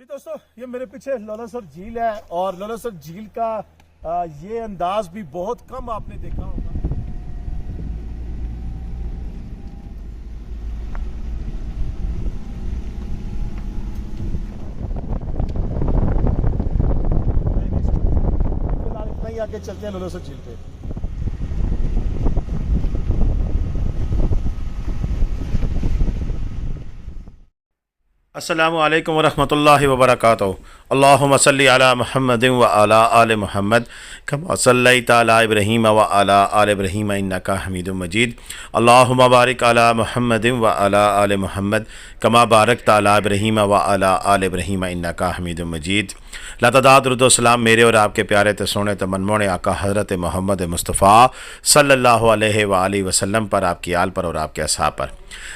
जी दोस्तों, ये मेरे पीछे लोलासर झील है और लोलासर झील का ये अंदाज भी बहुत कम आपने देखा होगा। फिलहाल इतना ही, आगे चलते हैं लोलासर झील पे। अस्सलामु अलैकुम वरहमतुल्लाहि वबरकातुहू। अल्लाहुम्मा सल्लि अला मुहम्मदिन व अला आलि मुहम्मद कमा सल्लैता अला इब्राहीम व अला आलि इब्राहीम इन्नका हमीदुम मजीद। अल्लाहुम्मा बारिक अला मुहम्मदिन व अला आलि मुहम्मद कमा बारकता अला इब्राहीम व अला आलि इब्राहीम इन्नका हमीदुम मजीद। लातदाद दुरूद व सलाम मेरे और आपके प्यारे ते सोने ते मनमोने आका हज़रत मोहम्मद मुस्तफ़ा सल्लल्लाहु अलैहि व आलिहि वसल्लम पर, आपकी आल पर और आपके असहाब पर।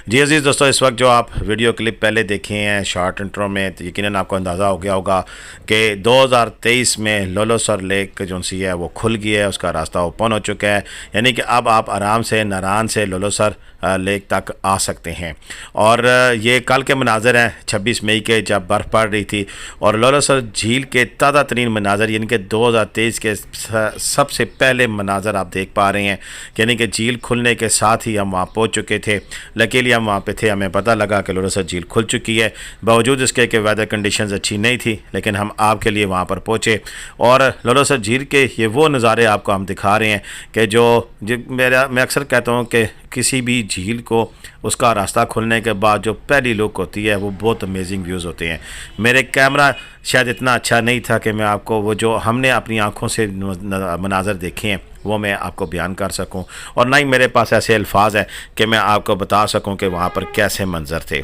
जी अजीज़ दोस्तों, इस वक्त जो आप वीडियो क्लिप पहले देखे हैं शॉर्ट इंट्रो में, तो यकीनन आपको अंदाज़ा हो गया होगा कि 2023 में लोलासर लेक जो सी है वो खुल गई है, उसका रास्ता ओपन हो चुका है। यानी कि अब आप आराम से नारान से लोलासर लेक तक आ सकते हैं। और ये कल के मनाज़र हैं 26 मई के, जब बर्फ़ पड़ रही थी और लोलासर झील के ताज़ा तरीन मनाज़र, यानी कि 2023 के सबसे पहले मनाज़र आप देख पा रहे हैं। यानी कि झील खुलने के साथ ही हम वहाँ पहुँच चुके थे। लकीली हम वहाँ पे थे, हमें पता लगा कि लोलासर झील खुल चुकी है। बावजूद इसके कि वेदर कंडीशंस अच्छी नहीं थी, लेकिन हम आपके लिए वहाँ पर पहुँचे और लोलासर झील के ये वो नज़ारे आपको हम दिखा रहे हैं कि जो मैं अक्सर कहता हूँ कि किसी भी झील को उसका रास्ता खुलने के बाद जो पहली लुक होती है वो बहुत अमेजिंग व्यूज़ होते हैं। मेरे कैमरा शायद इतना अच्छा नहीं था कि मैं आपको वो जो हमने अपनी आँखों से मनाज़र देखे हैं वो मैं आपको बयान कर सकूं, और ना ही मेरे पास ऐसे अल्फाज हैं कि मैं आपको बता सकूं कि वहाँ पर कैसे मंजर थे।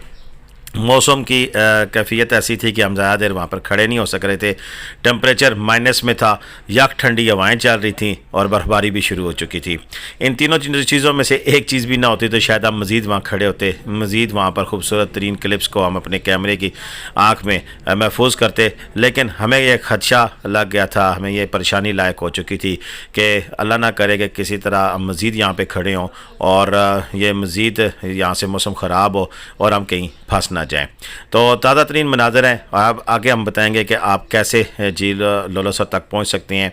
मौसम की कैफियत ऐसी थी कि हम ज़्यादा देर वहाँ पर खड़े नहीं हो सक रहे थे। टेम्परेचर माइनस में था, यक ठंडी हवाएं चल रही थीं और बर्फ़बारी भी शुरू हो चुकी थी। इन तीनों चीज़ों में से एक चीज़ भी ना होती तो शायद हम मज़ीद वहाँ खड़े होते, मज़ीद वहाँ पर खूबसूरत तरीन क्लिप्स को हम अपने कैमरे की आँख में महफूज करते। लेकिन हमें यह खदशा लग गया था, हमें ये परेशानी लायक हो चुकी थी कि अल्लाह ना करे कि किसी तरह हम मज़ीद यहाँ पर खड़े हों और ये मज़ीद यहाँ से मौसम ख़राब हो और हम कहीं फंस ना जाएं। तो ताज़ा तरीन मनाज़र हैं। अब आगे हम बताएंगे कि आप कैसे झील लोलासर तक पहुंच सकते हैं,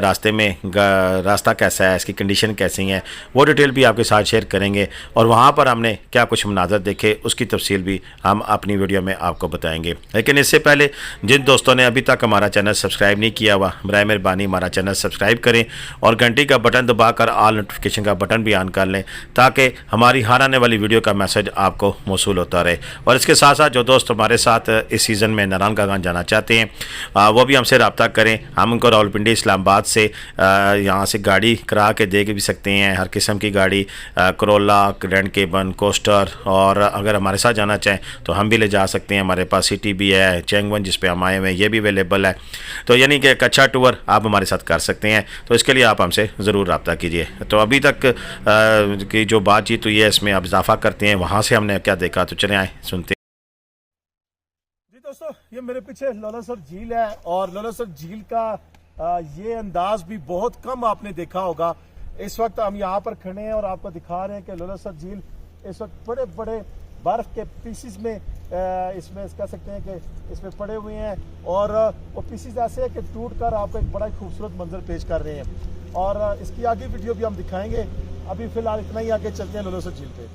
रास्ते में रास्ता कैसा है, इसकी कंडीशन कैसी है, वो डिटेल भी आपके साथ शेयर करेंगे। और वहां पर हमने क्या कुछ मनाज़र देखे उसकी तफसील भी हम अपनी वीडियो में आपको बताएंगे। लेकिन इससे पहले जिन दोस्तों ने अभी तक हमारा चैनल सब्सक्राइब नहीं किया हुआ, बराए मेहरबानी हमारा चैनल सब्सक्राइब करें और घंटी का बटन दबाकर ऑल नोटिफिकेशन का बटन भी ऑन कर लें, ताकि हमारी हर आने वाली वीडियो का मैसेज आपको मौसूल होता रहे। और इसके साथ साथ जो दोस्त हमारे साथ इस सीज़न में नारान का गान जाना चाहते हैं वो भी हमसे रब्ता करें। हम उनको रावलपिंडी इस्लामाबाद से यहाँ से गाड़ी करा के दे भी सकते हैं, हर किस्म की गाड़ी, करोला, ग्रैंड केबन, कोस्टर, और अगर हमारे साथ जाना चाहें तो हम भी ले जा सकते हैं। हमारे पास सिटी भी है, चैंगवन जिस पे हम आए हुए हैं ये भी अवेलेबल है। तो यानी कि एक अच्छा टूर आप हमारे साथ कर सकते हैं। तो इसके लिए आप हमसे ज़रूर रब्ता कीजिए। तो अभी तक की जो बातचीत हुई है इसमें अब इजाफा करते हैं, वहाँ से हमने क्या देखा, तो चले आए सुनते। जी दोस्तों, ये मेरे पीछे लोलासर झील है और लोलासर झील का ये अंदाज भी बहुत कम आपने देखा होगा। इस वक्त हम यहाँ पर खड़े हैं और आपको दिखा रहे हैं कि लोलासर झील इस वक्त बड़े बड़े बर्फ के पीसीज में इसमें कह सकते हैं कि इसमें पड़े हुए हैं और वो पीसीज ऐसे है कि टूट कर आपको एक बड़ा खूबसूरत मंजर पेश कर रहे हैं। और इसकी आगे वीडियो भी हम दिखाएंगे। अभी फिलहाल इतना ही, आगे चलते हैं लोलासर झील पे।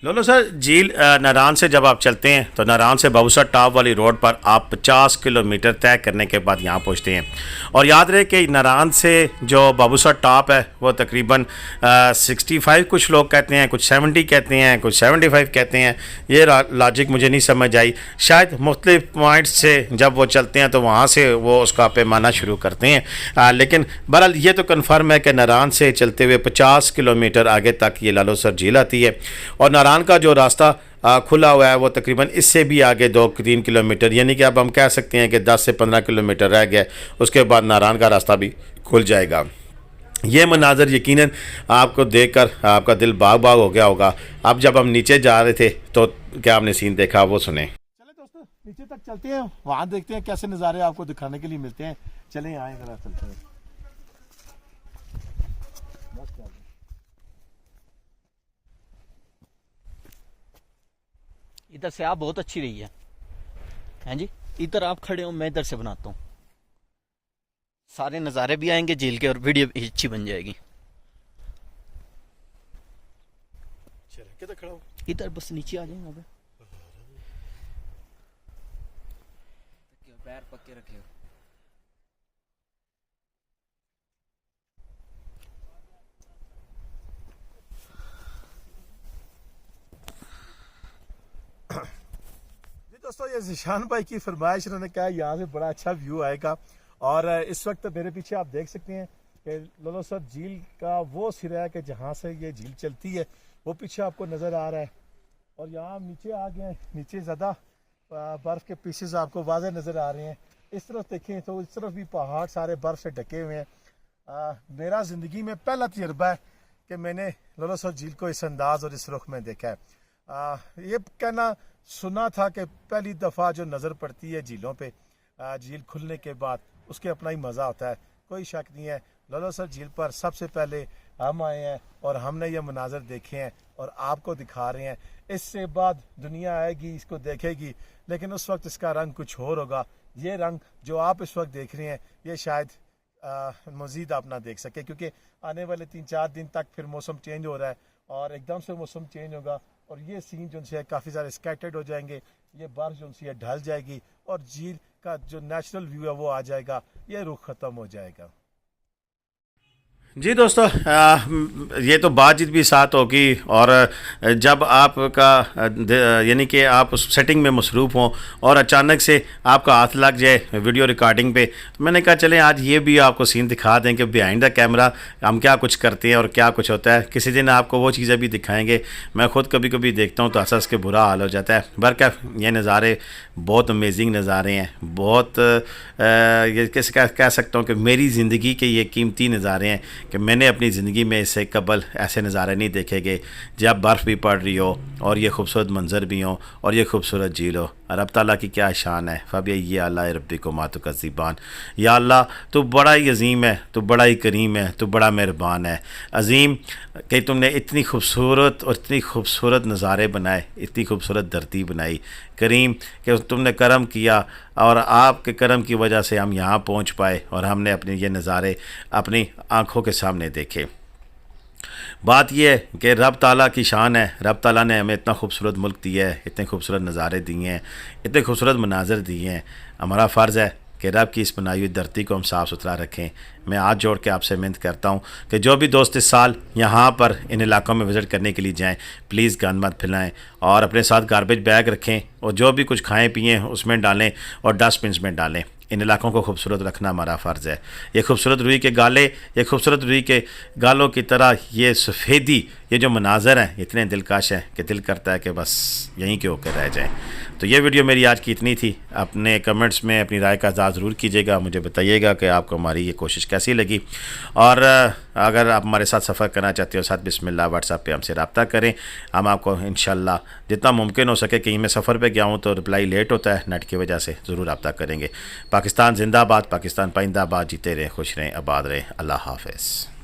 लोलासर झील नारान से जब आप चलते हैं तो नारान से बाबूसर टॉप वाली रोड पर आप 50 किलोमीटर तय करने के बाद यहाँ पहुँचते हैं। और याद रहे कि नारान से जो बाबूसर टॉप है वो तकरीबन 65 कुछ लोग कहते हैं, कुछ 70 कहते हैं, कुछ 75 कहते हैं। ये लॉजिक मुझे नहीं समझ आई। शायद मुख्तलिफ पॉइंट्स से जब वो चलते हैं तो वहाँ से वो उसका पैमाना शुरू करते हैं। लेकिन बहरहाल ये तो कन्फर्म है कि नारान से चलते हुए 50 किलोमीटर आगे तक ये लोलासर झील आती है। और नारान का जो रास्ता खुला हुआ है वो तकरीबन इससे भी आगे 2-3 किलोमीटर, यानी कि अब हम कह सकते हैं कि 10 से 15 किलोमीटर रह गया, उसके बाद नारान का रास्ता भी खुल जाएगा। ये मनाजर यकीनन आपको देखकर आपका दिल बाग बाग हो गया होगा। अब जब हम नीचे जा रहे थे तो क्या हमने सीन देखा वो सुने। चले दोस्तों, नीचे तक चलते हैं, वहां देखते हैं कैसे नज़ारे आपको दिखाने के लिए मिलते हैं। चलें आए जरा चलते हैं। इधर से आप बहुत अच्छी रही है। हैं जी। इधर आप खड़े हो, मैं इधर से बनाता हूँ, सारे नज़ारे भी आएंगे झील के और वीडियो भी अच्छी बन जाएगी। चलो किधर खड़ा हो? इधर बस नीचे आ जाएंगे। अबे पैर पक्के रखे। जी दोस्तों, ये जिशान भाई की फरमाइश, उन्होंने कहा यहाँ से बड़ा अच्छा व्यू आएगा। और इस वक्त मेरे पीछे आप देख सकते हैं कि लोलोसर झील का वो सिरा है कि जहाँ से ये झील चलती है, वो पीछे आपको नज़र आ रहा है। और यहाँ हम नीचे आ गए हैं, नीचे ज़्यादा बर्फ़ के पीसेस आपको वाज़े नज़र आ रहे हैं। इस तरफ देखें तो इस तरफ भी पहाड़ सारे बर्फ़ से ढके हुए हैं। मेरा ज़िंदगी में पहला तजुर्बा है कि मैंने लोलोसर झील को इस अंदाज और इस रुख में देखा है। ये कहना सुना था कि पहली दफ़ा जो नज़र पड़ती है झीलों पे झील खुलने के बाद, उसके अपना ही मज़ा होता है। कोई शक नहीं है, लोलोसर झील पर सबसे पहले हम आए हैं और हमने ये मनाजर देखे हैं और आपको दिखा रहे हैं। इससे बाद दुनिया आएगी, इसको देखेगी, लेकिन उस वक्त इसका रंग कुछ और होगा। ये रंग जो आप इस वक्त देख रहे हैं, ये शायद मज़ीद आप ना देख सके, क्योंकि आने वाले 3-4 दिन तक फिर मौसम चेंज हो रहा है और एकदम से मौसम चेंज होगा और ये सीन जो है काफ़ी सारे स्कैटर्ड हो जाएंगे। ये बर्फ जो है ढल जाएगी और झील का जो नेचुरल व्यू है वो आ जाएगा, ये रुख ख़त्म हो जाएगा। जी दोस्तों, ये तो बातचीत भी साथ होगी और जब आपका यानी कि आप उस सेटिंग में मसरूफ़ हों और अचानक से आपका हाथ लग जाए वीडियो रिकॉर्डिंग पे, तो मैंने कहा चलें आज ये भी आपको सीन दिखा दें कि बिहाइंड द कैमरा हम क्या कुछ करते हैं और क्या कुछ होता है। किसी दिन आपको वो चीज़ें भी दिखाएंगे। मैं ख़ुद कभी कभी देखता हूँ तो हंस के बुरा हाल हो जाता है। बरकत ये नज़ारे बहुत अमेजिंग नज़ारे हैं, बहुत ये कैसे कह सकता हूँ कि मेरी ज़िंदगी के ये कीमती नज़ारे हैं कि मैंने अपनी ज़िंदगी में इससे कबल ऐसे नज़ारे नहीं देखे गए, जब बर्फ़ भी पड़ रही हो और ये खूबसूरत मंज़र भी हो और ये खूबसूरत झील हो। रब ताला की क्या शान है। फ़ब ये अल्लाह रब्बी को मातु का ज़ीबान। या अल्लाह तू बड़ा ही अजीम है, तू बड़ा ही करीम है, तू बड़ा मेहरबान है। अजीम कि तुमने इतनी खूबसूरत और इतनी खूबसूरत नज़ारे बनाए, इतनी खूबसूरत धरती बनाई। करीम कि तुमने करम किया और आपके करम की वजह से हम यहाँ पहुँच पाए और हमने अपने ये नज़ारे अपनी आँखों के सामने देखे। बात यह है कि रब ताला की शान है। रब ताला ने हमें इतना खूबसूरत मुल्क दिया है, इतने खूबसूरत नज़ारे दिए हैं, इतने खूबसूरत मनाज़र दिए हैं। हमारा फ़र्ज़ है कि रब की इस बनाई हुई धरती को हम साफ़ सुथरा रखें। मैं हाथ जोड़ के आपसे मिन्नत करता हूँ कि जो भी दोस्त इस साल यहाँ पर इन इलाकों में विज़िट करने के लिए जाएँ, प्लीज़ गंद मत फैलाएँ और अपने साथ गार्बेज बैग रखें और जो भी कुछ खाएँ पिएँ उसमें डालें और डस्टबिन में डालें। इन इलाकों को खूबसूरत रखना हमारा फ़र्ज़ है। ये खूबसूरत रुई के गाले, ये खूबसूरत रुई के गालों की तरह ये सफ़ेदी, ये जो मनाज़र हैं इतने दिलकश हैं कि दिल करता है कि बस यहीं के होकर रह जाएं। तो ये वीडियो मेरी आज की इतनी थी। अपने कमेंट्स में अपनी राय का इज़हार ज़रूर कीजिएगा, मुझे बताइएगा कि आपको हमारी ये कोशिश कैसी लगी। और अगर आप हमारे साथ सफ़र करना चाहते हो, साथ बिस्मिल्लाह व्हाट्सएप पे हमसे रब्ता करें। हम आपको इंशाल्लाह जितना मुमकिन हो सके, कहीं मैं सफ़र पे गया हूँ तो रिप्लाई लेट होता है नेट की वजह से, ज़रूर रब्ता करेंगे। पाकिस्तान जिंदाबाद, पाकिस्तान पाइंदाबाद। जीते रहें, खुश रहें, आबाद रहें। अल्लाह हाफ़िज़।